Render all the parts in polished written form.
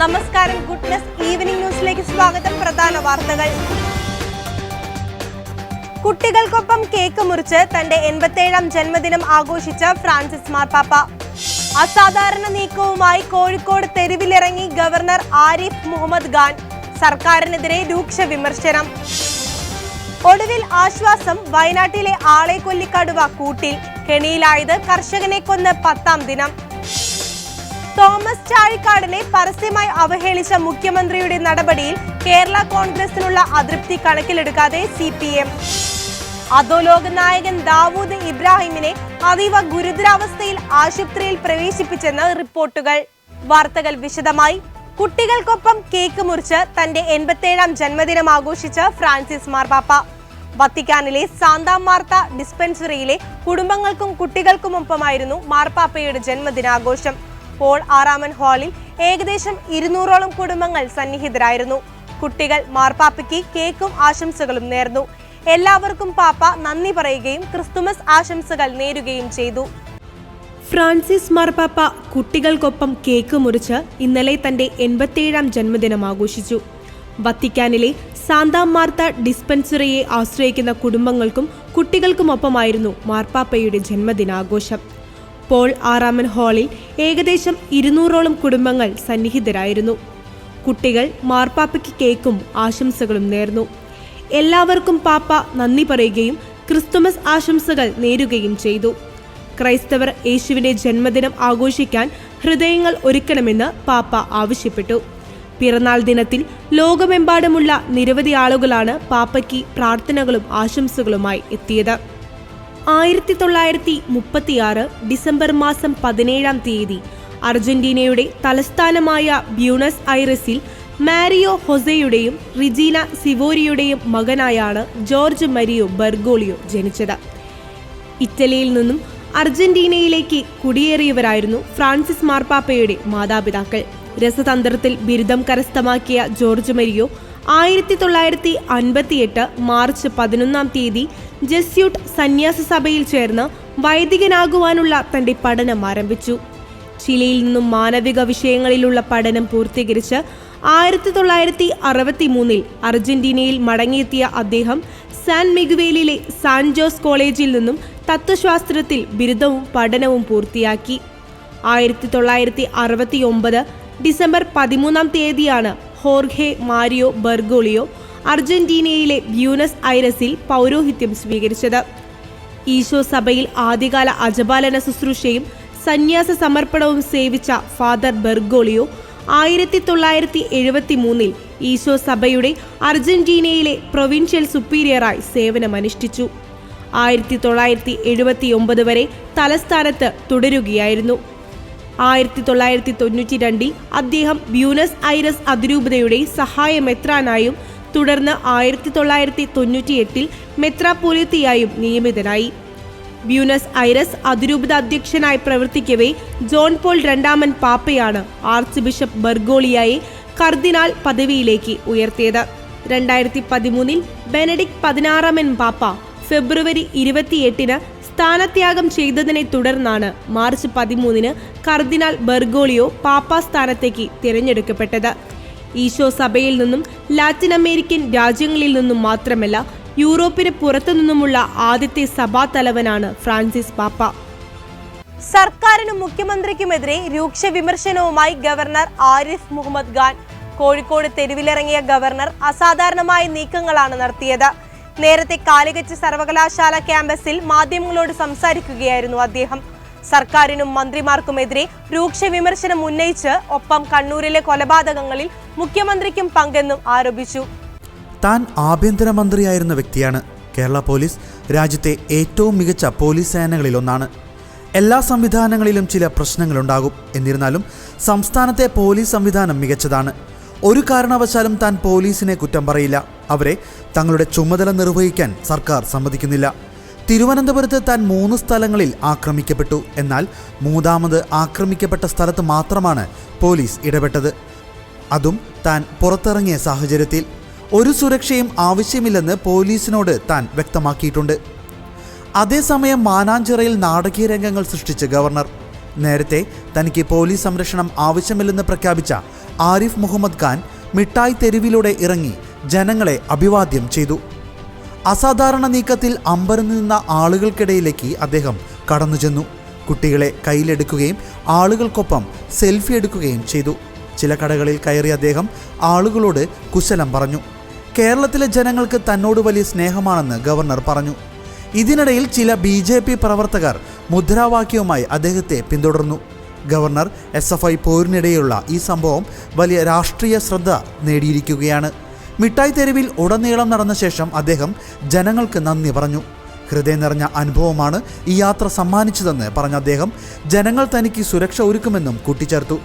നമസ്കാരം, goodness evening ന്യൂസിലേക്ക് സ്വാഗതം. പ്രധാന വാർത്തകൾ. കുട്ടികൾക്കൊപ്പം കേക്ക് മുറിച്ച് തന്റെ 87ാം ജന്മദിനം ആഘോഷിച്ച ഫ്രാൻസിസ് മാർപ്പാപ്പ. അസാധാരണ നീക്കവുമായി കോഴിക്കോട് തെരുവിലിറങ്ങി ഗവർണർ ആരിഫ് മുഹമ്മദ് ഖാൻ. സർക്കാരിനെതിരെ രൂക്ഷ വിമർശനം. ഒടുവിൽ ആശ്വാസം. വയനാട്ടിലെ ആളെക്കൊല്ലിക്കടുവ കൂട്ടിൽ. കെണിയിലായത് കർഷകനെ കൊന്ന് 10ാം ദിനം. തോമസ് ചാഴിക്കാടനെ പരസ്യമായി അവഹേളിച്ച മുഖ്യമന്ത്രിയുടെ നടപടിയിൽ കേരള കോൺഗ്രസിനുള്ള അതൃപ്തി കണക്കിലെടുക്കാതെ CPM. അധോലോക നായകൻ ദാവൂദ് ഇബ്രാഹിമിനെ അതീവ ഗുരുതരാവസ്ഥയിൽ ആശുപത്രിയിൽ പ്രവേശിപ്പിച്ചെന്ന് റിപ്പോർട്ടുകൾ. വാർത്തകൾ വിശദമായി. കുട്ടികൾക്കൊപ്പം കേക്ക് മുറിച്ച് തന്റെ 87ാം ജന്മദിനം ആഘോഷിച്ച ഫ്രാൻസിസ് മാർപ്പാപ്പ. വത്തിക്കാനിലെ സാന്താ മാർത്ത ഡിസ്പെൻസറിയിലെ കുടുംബങ്ങൾക്കും കുട്ടികൾക്കുമൊപ്പമായിരുന്നു മാർപ്പാപ്പയുടെ ജന്മദിനാഘോഷം. പോൾ ആറാമൻ ഹാളിൽ ഏകദേശം 200ഓളം കുടുംബങ്ങൾ സന്നിഹിതരായിരുന്നു. കുട്ടികൾ മാർപ്പാപ്പയ്ക്ക് കേക്കും ആശംസകളും നേർന്നു. എല്ലാവർക്കും പാപ്പ നന്ദി പറയുകയും ക്രിസ്തുമസ് ആശംസകൾ നേരുകയും ചെയ്തു. ഫ്രാൻസിസ് മാർപ്പാപ്പ കുട്ടികൾക്കൊപ്പം കേക്ക് മുറിച്ച് ഇന്നലെ തന്റെ 87ാം ജന്മദിനം ആഘോഷിച്ചു. വത്തിക്കാനിലെ സാന്താ മാർത്ത ഡിസ്പെൻസറിയെ ആശ്രയിക്കുന്ന കുടുംബങ്ങൾക്കും കുട്ടികൾക്കുമൊപ്പമായിരുന്നു മാർപ്പാപ്പയുടെ ജന്മദിനാഘോഷം. പോൾ ആറാമൻ ഹാളിൽ ഏകദേശം 200ഓളം കുടുംബങ്ങൾ സന്നിഹിതരായിരുന്നു. കുട്ടികൾ മാർപ്പാപ്പയ്ക്ക് കേക്കും ആശംസകളും നേർന്നു. എല്ലാവർക്കും പാപ്പ നന്ദി പറയുകയും ക്രിസ്തുമസ് ആശംസകൾ നേരുകയും ചെയ്തു. ക്രൈസ്തവർ യേശുവിന്റെ ജന്മദിനം ആഘോഷിക്കാൻ ഹൃദയങ്ങൾ ഒരുക്കണമെന്ന് പാപ്പ ആവശ്യപ്പെട്ടു. പിറന്നാൾ ദിനത്തിൽ ലോകമെമ്പാടുമുള്ള നിരവധി ആളുകളാണ് പാപ്പയ്ക്ക് പ്രാർത്ഥനകളും ആശംസകളുമായി എത്തിയത്. 1936 ഡിസംബർ മാസം 17ാം തീയതി അർജന്റീനയുടെ തലസ്ഥാനമായ ബ്യൂണസ് ഐറസിൽ മാരിയോ ഹൊസയുടെയും റിജീന സിവോരിയുടെയും മകനായാണ് ജോർജ് മരിയോ ബെർഗോളിയോ ജനിച്ചത്. ഇറ്റലിയിൽ നിന്നും അർജന്റീനയിലേക്ക് കുടിയേറിയവരായിരുന്നു ഫ്രാൻസിസ് മാർപ്പാപ്പയുടെ മാതാപിതാക്കൾ. രസതന്ത്രത്തിൽ ബിരുദം കരസ്ഥമാക്കിയ ജോർജ് മരിയോ 1958 മാർച്ച് 11ാം തീയതി ജെസ്യൂട്ട് സന്യാസ സഭയിൽ ചേർന്ന് വൈദികനാകുവാനുള്ള തന്റെ പഠനം ആരംഭിച്ചു. ചിലിയിൽ നിന്നും മാനവിക വിഷയങ്ങളിലുള്ള പഠനം പൂർത്തീകരിച്ച് 1963 അർജന്റീനയിൽ മടങ്ങിയെത്തിയ അദ്ദേഹം സാൻ മിഗുവേലിലെ സാൻ ജോസ് കോളേജിൽ നിന്നും തത്വശാസ്ത്രത്തിൽ ബിരുദവും പഠനവും പൂർത്തിയാക്കി. 1969 ഡിസംബർ 13ാം തീയതിയാണ് ഹോർഹെ മാരിയോ ബെർഗോളിയോ അർജന്റീനയിലെ ബ്യൂണസ് ഐറസിൽ പൗരോഹിത്യം സ്വീകരിച്ചത്. ഈശോ സഭയിൽ ആദ്യകാല അജപാലന ശുശ്രൂഷയും സന്യാസ സമർപ്പണവും സേവിച്ച ഫാദർ ബെർഗോളിയോ 1973 ഈശോ സഭയുടെ അർജന്റീനയിലെ പ്രൊവിൻഷ്യൽ സുപ്പീരിയറായി സേവനമനുഷ്ഠിച്ചു. 1979 വരെ തലസ്ഥാനത്ത് തുടരുകയായിരുന്നു. 1992 അദ്ദേഹം ബ്യൂണസ് ഐറസ് അതിരൂപതയുടെ സഹായ മെത്രാനായും തുടർന്ന് 1998 മെത്രാപ്പൊലീത്തയായും നിയമിതനായി. ബ്യൂണസ് ഐറസ് അതിരൂപത അധ്യക്ഷനായി പ്രവർത്തിക്കവേ ജോൺ പോൾ രണ്ടാമൻ പാപ്പയാണ് ആർച്ച് ബിഷപ്പ് ബെർഗോളിയായെ കർദിനാൾ പദവിയിലേക്ക് ഉയർത്തിയത്. 2013 ബെനഡിക്ട് 16ാമൻ പാപ്പ ഫെബ്രുവരി 28 സ്ഥാനത്യാഗം ചെയ്തതിനെ തുടർന്നാണ് മാർച്ച് 13 കർദിനാൾ ബെർഗോളിയോ പാപ്പാ സ്ഥാനത്തേക്ക് തിരഞ്ഞെടുക്കപ്പെട്ടത്. ഈശോ സഭയിൽ നിന്നും ലാറ്റിൻ അമേരിക്കൻ രാജ്യങ്ങളിൽ നിന്നും മാത്രമല്ല യൂറോപ്പിന് പുറത്തുനിന്നുമുള്ള ആദ്യത്തെ സഭാ തലവനാണ് ഫ്രാൻസിസ് പാപ്പ. സർക്കാരിനും മുഖ്യമന്ത്രിക്കുമെതിരെ രൂക്ഷ വിമർശനവുമായി ഗവർണർ ആരിഫ് മുഹമ്മദ് ഖാൻ. കോഴിക്കോട് തെരുവിലിറങ്ങിയ ഗവർണർ അസാധാരണമായ നീക്കങ്ങളാണ് നടത്തിയത്. നേരത്തെ കാലിക്കറ്റ് സർവകലാശാല ക്യാമ്പസിൽ മാധ്യമങ്ങളോട് സംസാരിക്കുകയായിരുന്നു അദ്ദേഹം. സർക്കാരിനും മന്ത്രിമാർക്കുമെതിരെ രൂക്ഷ വിമർശനം ഉന്നയിച്ച് ഒപ്പം കണ്ണൂരിലെ കൊലപാതകങ്ങളിൽ മുഖ്യമന്ത്രിക്കും പങ്കെന്നും ആരോപിച്ചു. താൻ ആഭ്യന്തരമന്ത്രിയായിരുന്ന വ്യക്തിയാണ്. കേരള പോലീസ് രാജ്യത്തെ ഏറ്റവും മികച്ച പോലീസ് സേനകളിലൊന്നാണ്. എല്ലാ സംവിധാനങ്ങളിലും ചില പ്രശ്നങ്ങളുണ്ടാകും. എന്നിരുന്നാലും സംസ്ഥാനത്തെ പോലീസ് സംവിധാനം മികച്ചതാണ്. ഒരു കാരണവശാലും താൻ പോലീസിനെ കുറ്റം പറയില്ല. അവരെ തങ്ങളുടെ ചുമതല നിർവഹിക്കാൻ സർക്കാർ സമ്മതിക്കുന്നില്ല. തിരുവനന്തപുരത്ത് താൻ 3 സ്ഥലങ്ങളിൽ ആക്രമിക്കപ്പെട്ടു. എന്നാൽ 3ാമത് ആക്രമിക്കപ്പെട്ട സ്ഥലത്ത് മാത്രമാണ് പോലീസ് ഇടപെട്ടത്. അതും താൻ പുറത്തിറങ്ങിയ സാഹചര്യത്തിൽ. ഒരു സുരക്ഷയും ആവശ്യമില്ലെന്ന് പോലീസിനോട് താൻ വ്യക്തമാക്കിയിട്ടുണ്ട്. അതേസമയം മാനാഞ്ചിറയിൽ നാടകീയ രംഗങ്ങൾ സൃഷ്ടിച്ച ഗവർണർ നേരത്തെ തനിക്ക് പോലീസ് സംരക്ഷണം ആവശ്യമില്ലെന്ന് പ്രഖ്യാപിച്ച ആരിഫ് മുഹമ്മദ് ഖാൻ മിഠായി തെരുവിലൂടെ ഇറങ്ങി ജനങ്ങളെ അഭിവാദ്യം ചെയ്തു. അസാധാരണ നീക്കത്തിൽ അമ്പരന്ന് നിന്ന ആളുകൾക്കിടയിലേക്ക് അദ്ദേഹം കടന്നു ചെന്നു. കുട്ടികളെ കയ്യിലെടുക്കുകയും ആളുകൾക്കൊപ്പം സെൽഫി എടുക്കുകയും ചെയ്തു. ചില കടകളിൽ കയറി അദ്ദേഹം ആളുകളോട് കുശലം പറഞ്ഞു. കേരളത്തിലെ ജനങ്ങൾക്ക് തന്നോട് വലിയ സ്നേഹമാണെന്ന് ഗവർണർ പറഞ്ഞു. ഇതിനിടയിൽ ചില BJP പ്രവർത്തകർ മുദ്രാവാക്യവുമായി അദ്ദേഹത്തെ പിന്തുടർന്നു. ഗവർണർ SFI പോരിനിടെയുള്ള ഈ സംഭവം വലിയ രാഷ്ട്രീയ ശ്രദ്ധ നേടിയിരിക്കുകയാണ്. മിഠായി തെരുവിൽ ഉടനീളം നടന്ന ശേഷം അദ്ദേഹം ജനങ്ങൾക്ക് നന്ദി പറഞ്ഞു. ഹൃദയം നിറഞ്ഞ അനുഭവമാണ് ഈ യാത്ര സമ്മാനിച്ചതെന്ന് പറഞ്ഞ അദ്ദേഹം ജനങ്ങൾ തനിക്ക് സുരക്ഷ ഒരുക്കുമെന്നും കൂട്ടിച്ചേർത്തു.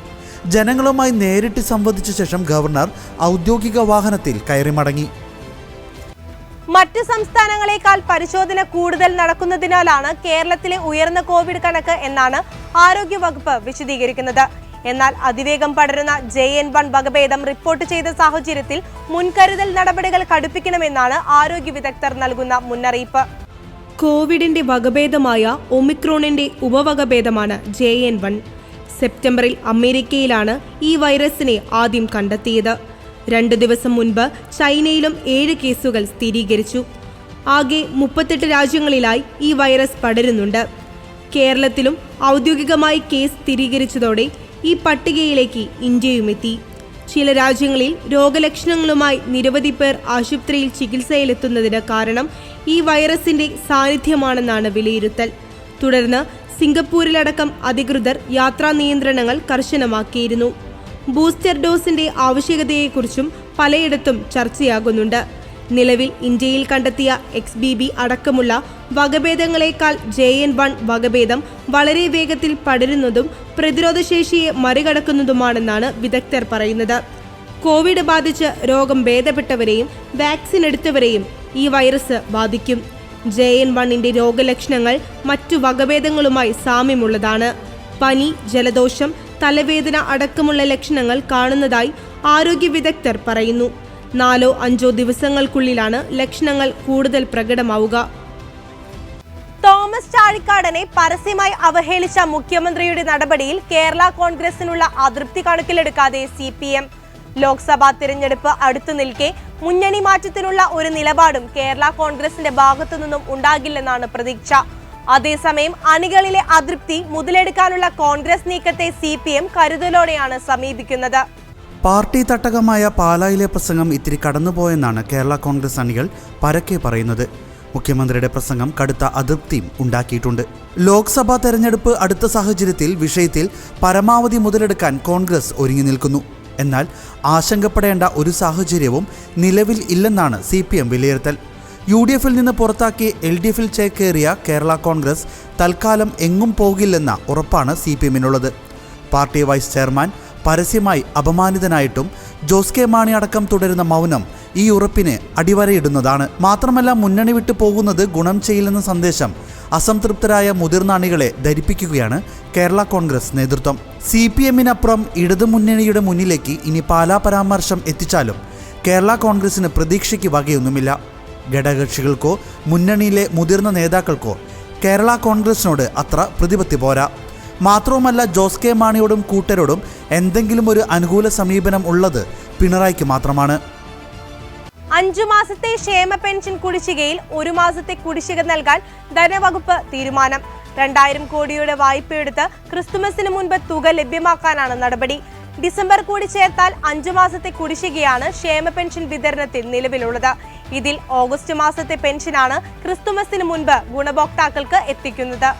ജനങ്ങളുമായി നേരിട്ട് സംവദിച്ച ശേഷം ഗവർണർ ഔദ്യോഗിക വാഹനത്തിൽ കയറി മടങ്ങി. മറ്റ് സംസ്ഥാനങ്ങളെക്കാൾ പരിശോധന കൂടുതൽ നടക്കുന്നതിനാലാണ് കേരളത്തിലെ ഉയർന്ന കോവിഡ് കണക്ക് എന്നാണ് ആരോഗ്യവകുപ്പ് വിശദീകരിക്കുന്നത്. എന്നാൽ അതിവേഗം പടരുന്ന JN1 വകഭേദം റിപ്പോർട്ട് ചെയ്ത സാഹചര്യത്തിൽ മുൻകരുതൽ നടപടികൾ കടുപ്പിക്കണമെന്നാണ് ആരോഗ്യ വിദഗ്ധർ നൽകുന്ന മുന്നറിയിപ്പ്. കോവിഡിന്റെ വകഭേദമായ ഒമിക്രോണിന്റെ ഉപവകഭേദമാണ് JN1. സെപ്റ്റംബറിൽ അമേരിക്കയിലാണ് ഈ വൈറസിനെ ആദ്യം കണ്ടെത്തിയത്. 2 ദിവസം മുൻപ് ചൈനയിലും 7 കേസുകൾ സ്ഥിരീകരിച്ചു. ആകെ 38 രാജ്യങ്ങളിലായി ഈ വൈറസ് പടരുന്നുണ്ട്. കേരളത്തിലും ഔദ്യോഗികമായി കേസ് സ്ഥിരീകരിച്ചതോടെ ഈ പട്ടികയിലേക്ക് ഇന്ത്യയുമെത്തി. ചില രാജ്യങ്ങളിൽ രോഗലക്ഷണങ്ങളുമായി നിരവധി പേർ ആശുപത്രിയിൽ ചികിത്സയിലെത്തുന്നതിന് കാരണം ഈ വൈറസിന്റെ സാന്നിധ്യമാണെന്നാണ് വിലയിരുത്തൽ. തുടർന്ന് സിംഗപ്പൂരിലടക്കം അധികൃതർ യാത്രാ നിയന്ത്രണങ്ങൾ കർശനമാക്കിയിരുന്നു. ബൂസ്റ്റർ ഡോസിന്റെ ആവശ്യകതയെക്കുറിച്ചും പലയിടത്തും ചർച്ചയാകുന്നുണ്ട്. നിലവിൽ ഇന്ത്യയിൽ കണ്ടെത്തിയ XBB അടക്കമുള്ള വകഭേദങ്ങളെക്കാൾ JN1 വകഭേദം വളരെ വേഗത്തിൽ പടരുന്നതും പ്രതിരോധശേഷിയെ മറികടക്കുന്നതുമാണെന്നാണ് വിദഗ്ധർ പറയുന്നത്. കോവിഡ് ബാധിച്ച് രോഗം ഭേദപ്പെട്ടവരെയും വാക്സിൻ എടുത്തവരെയും ഈ വൈറസ് ബാധിക്കും. JN1ന്റെ രോഗലക്ഷണങ്ങൾ മറ്റു വകഭേദങ്ങളുമായി സാമ്യമുള്ളതാണ്. പനി, ജലദോഷം, തലവേദന അടക്കമുള്ള ലക്ഷണങ്ങൾ കാണുന്നതായി ആരോഗ്യ വിദഗ്ധർ പറയുന്നു. 4-5 ദിവസങ്ങൾക്കുള്ളിലാണ് ലക്ഷണങ്ങൾ കൂടുതൽ പ്രകടമാവുക. തോമസ് ചാഴിക്കാടനെ പരസ്യമായി അവഹേളിച്ച മുഖ്യമന്ത്രിയുടെ നടപടിയിൽ കേരള കോൺഗ്രസിനുള്ള അതൃപ്തി കണക്കിലെടുക്കാതെ CPM. ലോക്സഭാ തിരഞ്ഞെടുപ്പ് അടുത്തു നിൽക്കെ മുന്നണി മാറ്റത്തിനുള്ള ഒരു നിലപാടും കേരള കോൺഗ്രസിന്റെ ഭാഗത്തു നിന്നും ഉണ്ടാകില്ലെന്നാണ് പ്രതീക്ഷ. അതേസമയം അണികളിലെ അതൃപ്തി മുതലെടുക്കാനുള്ള കോൺഗ്രസ് നീക്കത്തെ CPM കരുതലോടെയാണ് സമീപിക്കുന്നത്. പാർട്ടി തട്ടകമായ പാലായിലെ പ്രസംഗം ഇത്തിരി കടന്നുപോയെന്നാണ് കേരള കോൺഗ്രസ് അണികൾ പരക്കെ പറയുന്നത്. മുഖ്യമന്ത്രിയുടെ പ്രസംഗം കടുത്ത അതൃപ്തിയും ഉണ്ടാക്കിയിട്ടുണ്ട്. ലോക്സഭാ തെരഞ്ഞെടുപ്പ് അടുത്ത സാഹചര്യത്തിൽ വിഷയത്തിൽ പരമാവധി മുതലെടുക്കാൻ കോൺഗ്രസ് ഒരുങ്ങി നിൽക്കുന്നു. എന്നാൽ ആശങ്കപ്പെടേണ്ട ഒരു സാഹചര്യവും നിലവിൽ ഇല്ലെന്നാണ് CPM വിലയിരുത്തൽ. UDFിൽ നിന്ന് പുറത്താക്കി LDFിൽ ചേക്കേറിയ കേരള കോൺഗ്രസ് തൽക്കാലം എങ്ങും പോകില്ലെന്ന ഉറപ്പാണ് CPMനുള്ളത്. പാർട്ടി വൈസ് ചെയർമാൻ പരസ്യമായി അപമാനിതനായിട്ടും ജോസ് കെ മാണി അടക്കം തുടരുന്ന മൗനം ഈ ഉറപ്പിന് അടിവരയിടുന്നതാണ്. മാത്രമല്ല, മുന്നണി വിട്ടു പോകുന്നത് ഗുണം ചെയ്യില്ലെന്ന സന്ദേശം അസംതൃപ്തരായ മുതിർന്ന അണികളെ ധരിപ്പിക്കുകയാണ് കേരള കോൺഗ്രസ് നേതൃത്വം. CPMനപ്പുറം ഇടതുമുന്നണിയുടെ മുന്നിലേക്ക് ഇനി പാലാ പരാമർശം എത്തിച്ചാലും കേരള കോൺഗ്രസിന് പ്രതീക്ഷയ്ക്ക് വകയൊന്നുമില്ല. ഘടകകക്ഷികൾക്കോ മുന്നണിയിലെ മുതിർന്ന നേതാക്കൾക്കോ കേരള കോൺഗ്രസിനോട് അത്ര പ്രതിപത്തി പോരാ. മാത്രവുമല്ല, ജോസ് കെ മാണിയോടും കൂട്ടരോടും എന്തെങ്കിലും ഒരു അനുകൂല സമീപനം ഉള്ളത് പിണറായിക്ക് മാത്രമാണ്. 5 മാസത്തെ ക്ഷേമ പെൻഷൻ കുടിശ്ശികയിൽ 1 മാസത്തെ കുടിശ്ശിക നൽകാൻ ധനവകുപ്പ് തീരുമാനം. 2000 കോടിയുടെ വായ്പയെടുത്ത് ക്രിസ്തുമസിന് മുൻപ് തുക ലഭ്യമാക്കാനാണ് നടപടി. ഡിസംബർ കൂടി ചേർത്താൽ 5 മാസത്തെ കുടിശ്ശികയാണ് ക്ഷേമ പെൻഷൻ വിതരണത്തിൽ നിലവിലുള്ളത്. ഇതിൽ ഓഗസ്റ്റ് മാസത്തെ പെൻഷനാണ് ക്രിസ്തുമസിന് മുൻപ് ഗുണഭോക്താക്കൾക്ക് എത്തിക്കുന്നത്.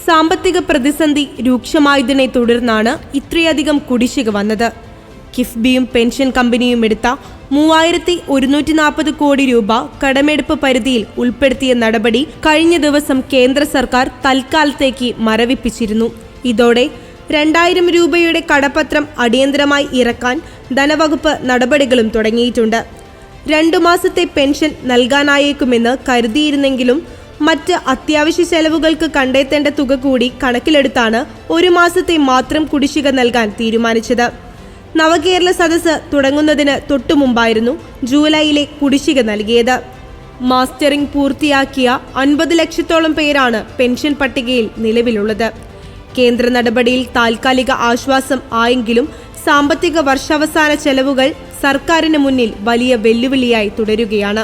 സാമ്പത്തിക പ്രതിസന്ധി രൂക്ഷമായതിനെ തുടർന്നാണ് ഇത്രയധികം കുടിശ്ശിക വന്നത്. കിഫ്ബിയും പെൻഷൻ കമ്പനിയും എടുത്ത 3140 കോടി രൂപ കടമെടുപ്പ് പരിധിയിൽ ഉൾപ്പെടുത്തിയ നടപടി കഴിഞ്ഞ ദിവസം കേന്ദ്ര സർക്കാർ തൽക്കാലത്തേക്ക് മരവിപ്പിച്ചിരുന്നു. ഇതോടെ 2000 രൂപയുടെ കടപ്പത്രം അടിയന്തരമായി ഇറക്കാൻ ധനവകുപ്പ് നടപടികളും തുടങ്ങിയിട്ടുണ്ട്. 2 മാസത്തെ പെൻഷൻ നൽകാനായേക്കുമെന്ന് കരുതിയിരുന്നെങ്കിലും മറ്റ് അത്യാവശ്യ ചെലവുകൾക്ക് കണ്ടെത്തേണ്ട തുക കൂടി കണക്കിലെടുത്താണ് 1 മാസത്തെ മാത്രം കുടിശ്ശിക നൽകാൻ തീരുമാനിച്ചത്. നവകേരള സദസ്സ് തുടങ്ങുന്നതിന് തൊട്ടുമുമ്പായിരുന്നു ജൂലൈയിലെ കുടിശ്ശിക നൽകിയത്. മാസ്റ്ററിംഗ് പൂർത്തിയാക്കിയ 50 ലക്ഷത്തോളം പേരാണ് പെൻഷൻ പട്ടികയിൽ നിലവിലുള്ളത്. കേന്ദ്ര നടപടിയിൽ താൽക്കാലിക ആശ്വാസം ആയെങ്കിലും സാമ്പത്തിക വർഷാവസാന ചെലവുകൾ സർക്കാരിന് മുന്നിൽ വലിയ വെല്ലുവിളിയായി തുടരുകയാണ്.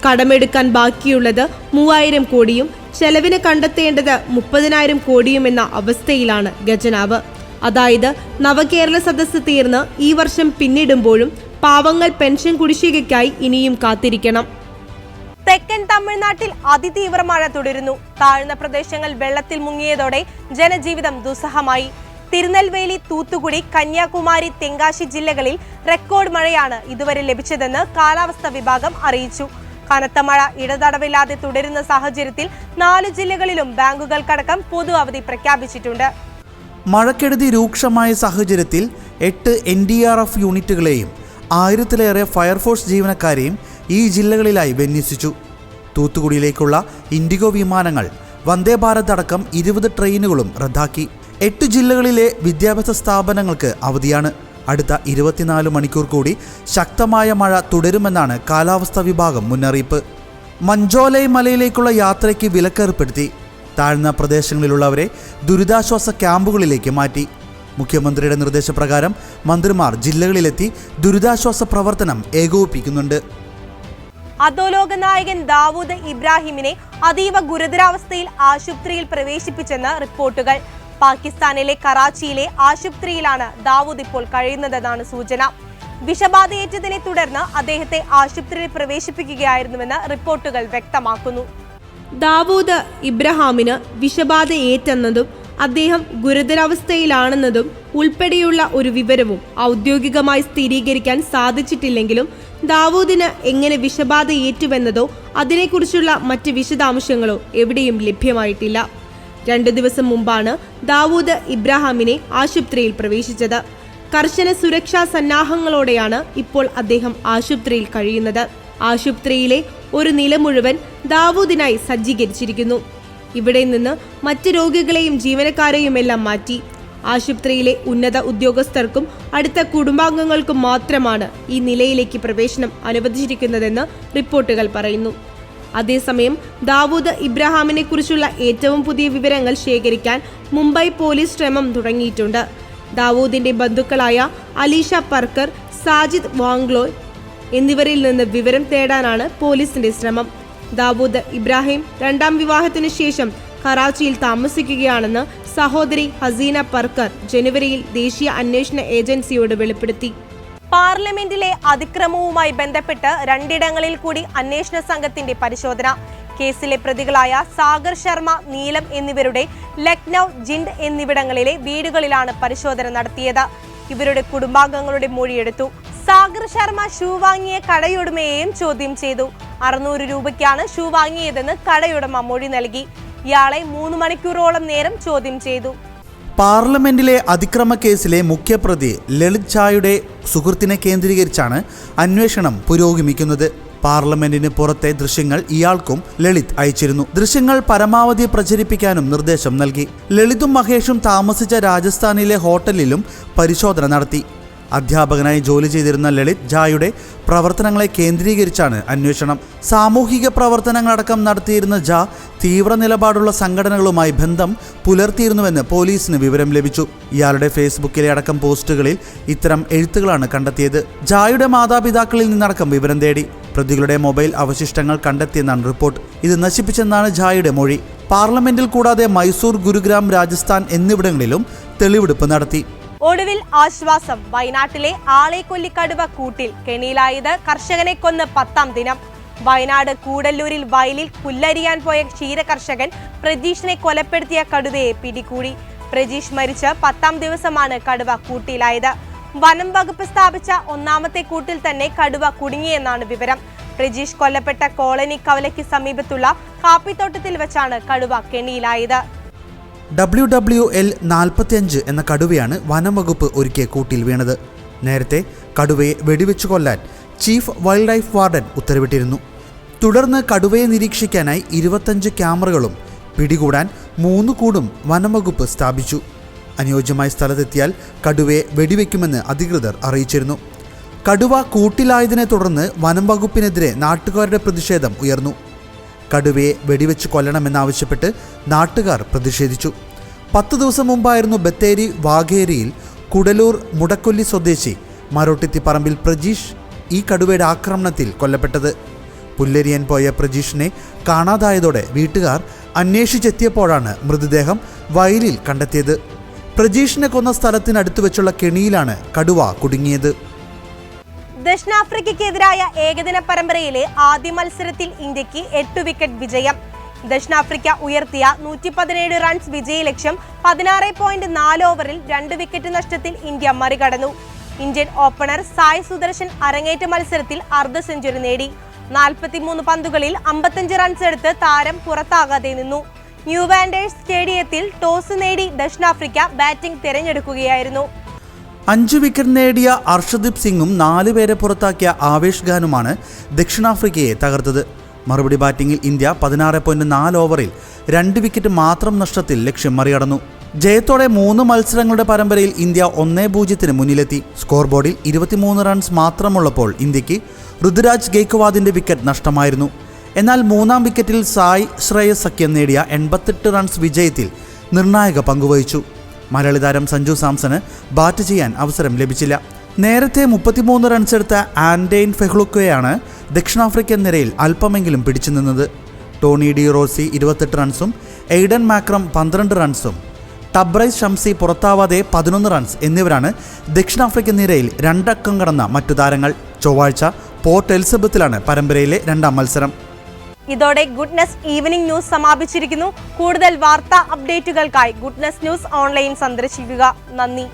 കടമെടുക്കാൻ ബാക്കിയുള്ളത് 3000 കോടിയും ചെലവിന് കണ്ടെത്തേണ്ടത് 30,000 കോടിയുമെന്ന അവസ്ഥയിലാണ് ഖജനാവ്. അതായത് നവകേരള സദസ്സ് തീർന്ന് ഈ വർഷം പിന്നിടുമ്പോഴും പാവങ്ങൾ പെൻഷൻ കുടിശ്ശികയ്ക്കായി ഇനിയും കാത്തിരിക്കണം. തെക്കൻ തമിഴ്നാട്ടിൽ അതിതീവ്ര മഴ തുടരുന്നു. താഴ്ന്ന പ്രദേശങ്ങൾ വെള്ളത്തിൽ മുങ്ങിയതോടെ ജനജീവിതം ദുസ്സഹമായി. തിരുനെൽവേലി, തൂത്തുക്കുടി, കന്യാകുമാരി, തെങ്കാശി ജില്ലകളിൽ റെക്കോർഡ് മഴയാണ് ഇതുവരെ ലഭിച്ചതെന്ന് കാലാവസ്ഥാ വിഭാഗം അറിയിച്ചു. കനത്ത മഴ ഇടതടവില്ലാതെ തുടരുന്ന സാഹചര്യത്തിൽ 4 ജില്ലകളിലും ബാങ്കുകൾക്കടക്കം പൊതു അവധി പ്രഖ്യാപിച്ചിട്ടുണ്ട്. മഴക്കെടുതി രൂക്ഷമായ സാഹചര്യത്തിൽ 8 NDRF യൂണിറ്റുകളെയും 1000-ലേറെ ഫയർഫോഴ്സ് ജീവനക്കാരെയും ഈ ജില്ലകളിലായി വിന്യസിച്ചു. തൂത്തുക്കുടിയിലേക്കുള്ള ഇൻഡിഗോ വിമാനങ്ങൾ, വന്ദേ ഭാരത് അടക്കം 20 ട്രെയിനുകളും റദ്ദാക്കി. 8 ജില്ലകളിലെ വിദ്യാഭ്യാസ സ്ഥാപനങ്ങൾക്ക് അവധിയാണ്. അടുത്ത 24 മണിക്കൂർ കൂടി ശക്തമായ മഴ തുടരുമെന്നാണ് കാലാവസ്ഥാ വിഭാഗം മുന്നറിയിപ്പ്. മഞ്ചോലൈ മലയിലേക്കുള്ള യാത്രയ്ക്ക് വിലക്കേർപ്പെടുത്തി. താഴ്ന്ന പ്രദേശങ്ങളിലുള്ളവരെ ദുരിതാശ്വാസ ക്യാമ്പുകളിലേക്ക് മാറ്റി. മുഖ്യമന്ത്രിയുടെ നിർദ്ദേശപ്രകാരം മന്ത്രിമാർ ജില്ലകളിലെത്തി ദുരിതാശ്വാസ പ്രവർത്തനം ഏകോപിപ്പിക്കുന്നുണ്ട്. അധോലോക നായകൻ ദാവൂദ് ഇബ്രാഹിമിനെ അതീവ ഗുരുതരാവസ്ഥയിൽ ആശുപത്രിയിൽ പ്രവേശിപ്പിച്ചെന്ന് റിപ്പോർട്ടുകൾ. പാകിസ്ഥാനിലെ കറാച്ചിയിലെ ആശുപത്രിയിലാണ് ദാവൂദ് ഇപ്പോൾ കഴിയുന്നതെന്നാണ് സൂചന. വിഷബാധയേറ്റതിനെ തുടർന്ന് അദ്ദേഹത്തെ ആശുപത്രിയിൽ പ്രവേശിപ്പിക്കുകയായിരുന്നുവെന്ന് റിപ്പോർട്ടുകൾ വ്യക്തമാക്കുന്നു. ദാവൂദ് ഇബ്രാഹിമിന് വിഷബാധയേറ്റെന്നതും അദ്ദേഹം ഗുരുതരാവസ്ഥയിലാണെന്നതും ഉൾപ്പെടെയുള്ള ഒരു വിവരവും ഔദ്യോഗികമായി സ്ഥിരീകരിക്കാൻ സാധിച്ചിട്ടില്ലെങ്കിലും ദാവൂദിന് എങ്ങനെ വിഷബാധയേറ്റുവെന്നതോ അതിനെക്കുറിച്ചുള്ള മറ്റ് വിശദാംശങ്ങളോ എവിടെയും ലഭ്യമായിട്ടില്ല. 2 ദിവസം മുമ്പാണ് ദാവൂദ് ഇബ്രാഹിമിനെ ആശുപത്രിയിൽ പ്രവേശിച്ചത്. കർശന സുരക്ഷാ സന്നാഹങ്ങളോടെയാണ് ഇപ്പോൾ അദ്ദേഹം ആശുപത്രിയിൽ കഴിയുന്നത്. ആശുപത്രിയിലെ ഒരു നില മുഴുവൻ ദാവൂദിനായി സജ്ജീകരിച്ചിരിക്കുന്നു. ഇവിടെ നിന്ന് മറ്റ് രോഗികളെയും ജീവനക്കാരെയുമെല്ലാം മാറ്റി. ആശുപത്രിയിലെ ഉന്നത ഉദ്യോഗസ്ഥർക്കും അടുത്ത കുടുംബാംഗങ്ങൾക്കും മാത്രമാണ് ഈ നിലയിലേക്ക് പ്രവേശനം അനുവദിച്ചിരിക്കുന്നതെന്ന് റിപ്പോർട്ടുകൾ പറയുന്നു. അതേസമയം ദാവൂദ് ഇബ്രാഹിമിനെ കുറിച്ചുള്ള ഏറ്റവും പുതിയ വിവരങ്ങൾ ശേഖരിക്കാൻ മുംബൈ പോലീസ് ശ്രമം തുടങ്ങിയിട്ടുണ്ട്. ദാവൂദിന്റെ ബന്ധുക്കളായ അലീഷ പർക്കർ, സാജിദ് വാംഗ്ലോയ് എന്നിവരിൽ നിന്ന് വിവരം തേടാനാണ് പോലീസിന്റെ ശ്രമം. ദാവൂദ് ഇബ്രാഹിം 2ാം വിവാഹത്തിനു ശേഷം കറാച്ചിയിൽ താമസിക്കുകയാണെന്ന് സഹോദരി ഹസീന പർക്കർ ജനുവരിയിൽ ദേശീയ അന്വേഷണ ഏജൻസിയോട് വെളിപ്പെടുത്തി. പാർലമെന്റിലെ അതിക്രമവുമായി ബന്ധപ്പെട്ട് 2 ഇടങ്ങളിൽ കൂടി അന്വേഷണ സംഘത്തിന്റെ പരിശോധന. കേസിലെ പ്രതികളായ സാഗർ ശർമ്മ, നീലം എന്നിവരുടെ ലക്നൌ, ജിൻഡ് എന്നിവിടങ്ങളിലെ വീടുകളിലാണ് പരിശോധന നടത്തിയത്. ഇവരുടെ കുടുംബാംഗങ്ങളുടെ മൊഴിയെടുത്തു. സാഗർ ശർമ്മ ഷൂ വാങ്ങിയ കടയുടമയെയും ചോദ്യം ചെയ്തു. 600 രൂപയ്ക്കാണ് ഷൂ വാങ്ങിയതെന്ന് കടയുടമ മൊഴി നൽകി. ഇയാളെ 3 മണിക്കൂറോളം നേരം ചോദ്യം ചെയ്തു. പാർലമെന്റിലെ അതിക്രമ കേസിലെ മുഖ്യപ്രതി ലളിത് ഝായുടെ സുഹൃത്തിനെ കേന്ദ്രീകരിച്ചാണ് അന്വേഷണം പുരോഗമിക്കുന്നത്. പാർലമെന്റിന് പുറത്തെ ദൃശ്യങ്ങൾ ഇയാൾക്കും ലളിത് അയച്ചിരുന്നു. ദൃശ്യങ്ങൾ പരമാവധി പ്രചരിപ്പിക്കാനും നിർദ്ദേശം നൽകി. ലളിതും മഹേഷും താമസിച്ച രാജസ്ഥാനിലെ ഹോട്ടലിലും പരിശോധന നടത്തി. അധ്യാപകനായി ജോലി ചെയ്തിരുന്ന ലളിത് ഝായുടെ പ്രവർത്തനങ്ങളെ കേന്ദ്രീകരിച്ചാണ് അന്വേഷണം. സാമൂഹിക പ്രവർത്തനങ്ങളടക്കം നടത്തിയിരുന്ന ഝാ തീവ്ര നിലപാടുള്ള സംഘടനകളുമായി ബന്ധം പുലർത്തിയിരുന്നുവെന്ന് പോലീസിന് വിവരം ലഭിച്ചു. ഇയാളുടെ ഫേസ്ബുക്കിലെ അടക്കം പോസ്റ്റുകളിൽ ഇത്തരം എഴുത്തുകളാണ് കണ്ടെത്തിയത്. ഝായുടെ മാതാപിതാക്കളിൽ നിന്നടക്കം വിവരം തേടി. പ്രതികളുടെ മൊബൈൽ അവശിഷ്ടങ്ങൾ കണ്ടെത്തിയെന്നാണ് റിപ്പോർട്ട്. ഇത് നശിപ്പിച്ചെന്നാണ് ഝായുടെ മൊഴി. പാർലമെന്റിൽ കൂടാതെ മൈസൂർ, ഗുരുഗ്രാം, രാജസ്ഥാൻ എന്നിവിടങ്ങളിലും തെളിവെടുപ്പ് നടത്തി. ഒടുവിൽ ആശ്വാസം. വയനാട്ടിലെ ആളെക്കൊല്ലി കടുവ കൂട്ടിൽ. കെണിയിലായത് കർഷകനെ കൊന്ന് 10ാം ദിനം. വയനാട് കൂടല്ലൂരിൽ വയലിൽ പുല്ലരിയാൻ പോയ ക്ഷീരകർഷകൻ പ്രജീഷിനെ കൊലപ്പെടുത്തിയ കടുവയെ പിടികൂടി. പ്രജീഷ് മരിച്ച 10ാം ദിവസമാണ് കടുവ കൂട്ടിലായത്. വനം വകുപ്പ് സ്ഥാപിച്ച 1ാമത്തെ കൂട്ടിൽ തന്നെ കടുവ കുടുങ്ങിയെന്നാണ് വിവരം. പ്രജീഷ് കൊല്ലപ്പെട്ട കോളനി കവലയ്ക്ക് സമീപത്തുള്ള കാപ്പിത്തോട്ടത്തിൽ വെച്ചാണ് കടുവ കെണിയിലായത്. WWL-45 എന്ന കടുവയാണ് വനം വകുപ്പ് ഒരുക്കിയ കൂട്ടിൽ വീണത്. നേരത്തെ കടുവയെ വെടിവെച്ചു കൊല്ലാൻ ചീഫ് വൈൽഡ് ലൈഫ് വാർഡൻ ഉത്തരവിട്ടിരുന്നു. തുടർന്ന് കടുവയെ നിരീക്ഷിക്കാനായി 25 ക്യാമറകളും പിടികൂടാൻ 3 കൂടും വനം വകുപ്പ് സ്ഥാപിച്ചു. അനുയോജ്യമായ സ്ഥലത്തെത്തിയാൽ കടുവയെ വെടിവെക്കുമെന്ന് അധികൃതർ അറിയിച്ചിരുന്നു. കടുവ കൂട്ടിലായതിനെ തുടർന്ന് വനം വകുപ്പിനെതിരെ നാട്ടുകാരുടെ പ്രതിഷേധം ഉയർന്നു. കടുവയെ വെടിവെച്ച് കൊല്ലണമെന്നാവശ്യപ്പെട്ട് നാട്ടുകാർ പ്രതിഷേധിച്ചു. 10 ദിവസം മുമ്പായിരുന്നു ബത്തേരി വാഘേരിയിൽ കുടലൂർ മുടക്കൊല്ലി സ്വദേശി മരോട്ടിത്തിപ്പറമ്പിൽ പ്രജീഷ് ഈ കടുവയുടെ ആക്രമണത്തിൽ കൊല്ലപ്പെട്ടത്. പുല്ലരിയാൻ പോയ പ്രജീഷിനെ കാണാതായതോടെ വീട്ടുകാർ അന്വേഷിച്ചെത്തിയപ്പോഴാണ് മൃതദേഹം വയലിൽ കണ്ടെത്തിയത്. പ്രജീഷിനെ കൊന്ന സ്ഥലത്തിനടുത്ത് വെച്ചുള്ള കെണിയിലാണ് കടുവ കുടുങ്ങിയത്. ദക്ഷിണാഫ്രിക്കയ്ക്കെതിരായ ഏകദിന പരമ്പരയിലെ ആദ്യ മത്സരത്തിൽ ഇന്ത്യക്ക് 8 വിക്കറ്റ് വിജയം. ദക്ഷിണാഫ്രിക്ക ഉയർത്തിയ 117 റൺസ് വിജയലക്ഷ്യം 16.4 ഓവറിൽ 2 വിക്കറ്റ് നഷ്ടത്തിൽ ഇന്ത്യ മറികടന്നു. ഇന്ത്യൻ ഓപ്പണർ സായ് സുദർശൻ അരങ്ങേറ്റ മത്സരത്തിൽ അർദ്ധ സെഞ്ചുറി നേടി. 43 പന്തുകളിൽ 55 റൺസ് എടുത്ത് താരം പുറത്താകാതെ നിന്നു. ന്യൂവാൻഡേഴ്സ് സ്റ്റേഡിയത്തിൽ ടോസ് നേടി ദക്ഷിണാഫ്രിക്ക ബാറ്റിംഗ് തിരഞ്ഞെടുക്കുകയായിരുന്നു. 5 വിക്കറ്റ് നേടിയ അർഷദീപ് സിംഗും 4 പേരെ പുറത്താക്കിയ ആവേശ് ഖാനുമാണ് ദക്ഷിണാഫ്രിക്കയെ തകർത്തത്. മറുപടി ബാറ്റിംഗിൽ ഇന്ത്യ 16.4 ഓവറിൽ 2 വിക്കറ്റ് മാത്രം നഷ്ടത്തിൽ ലക്ഷ്യം മറികടന്നു. ജയത്തോടെ 3 മത്സരങ്ങളുടെ പരമ്പരയിൽ ഇന്ത്യ 1-0 മുന്നിലെത്തി. സ്കോർ ബോർഡിൽ 23 റൺസ് മാത്രമുള്ളപ്പോൾ ഇന്ത്യക്ക് ഋതുരാജ് ഗെയ്ക്വാദിന്റെ വിക്കറ്റ് നഷ്ടമായിരുന്നു. എന്നാൽ 3-ാം വിക്കറ്റിൽ സായ് ശ്രേയസ് സഖ്യം നേടിയ 88 റൺസ് വിജയത്തിൽ നിർണായക പങ്കുവഹിച്ചു. മലയാളി താരം സഞ്ജു സാംസണ് ബാറ്റ് ചെയ്യാൻ അവസരം ലഭിച്ചില്ല. നേരത്തെ 33 റൺസ് എടുത്ത ആൻഡെയിൻ ഫെഹ്ലുക്കയാണ് ദക്ഷിണാഫ്രിക്കൻ നിരയിൽ അല്പമെങ്കിലും പിടിച്ചു നിന്നത്. ടോണി ഡി റോസി 28 റൺസും എയ്ഡൻ മാക്രം 12 റൺസും ടബ്രൈസ് ഷംസി പുറത്താവാതെ 11 റൺസ് എന്നിവരാണ് ദക്ഷിണാഫ്രിക്കൻ നിരയിൽ 2 അക്കം കടന്ന മറ്റു താരങ്ങൾ. ചൊവ്വാഴ്ച പോർട്ട് എലിസബത്തിലാണ് പരമ്പരയിലെ 2ാം മത്സരം. ഇതോടെ ഗുഡ്നസ് ഈവനിംഗ് ന്യൂസ് സമാപിച്ചിരിക്കുന്നു. കൂടുതൽ വാർത്താ അപ്ഡേറ്റുകൾക്കായി ഗുഡ്നസ് ന്യൂസ് ഓൺലൈൻ സന്ദർശിക്കുക. നന്ദി.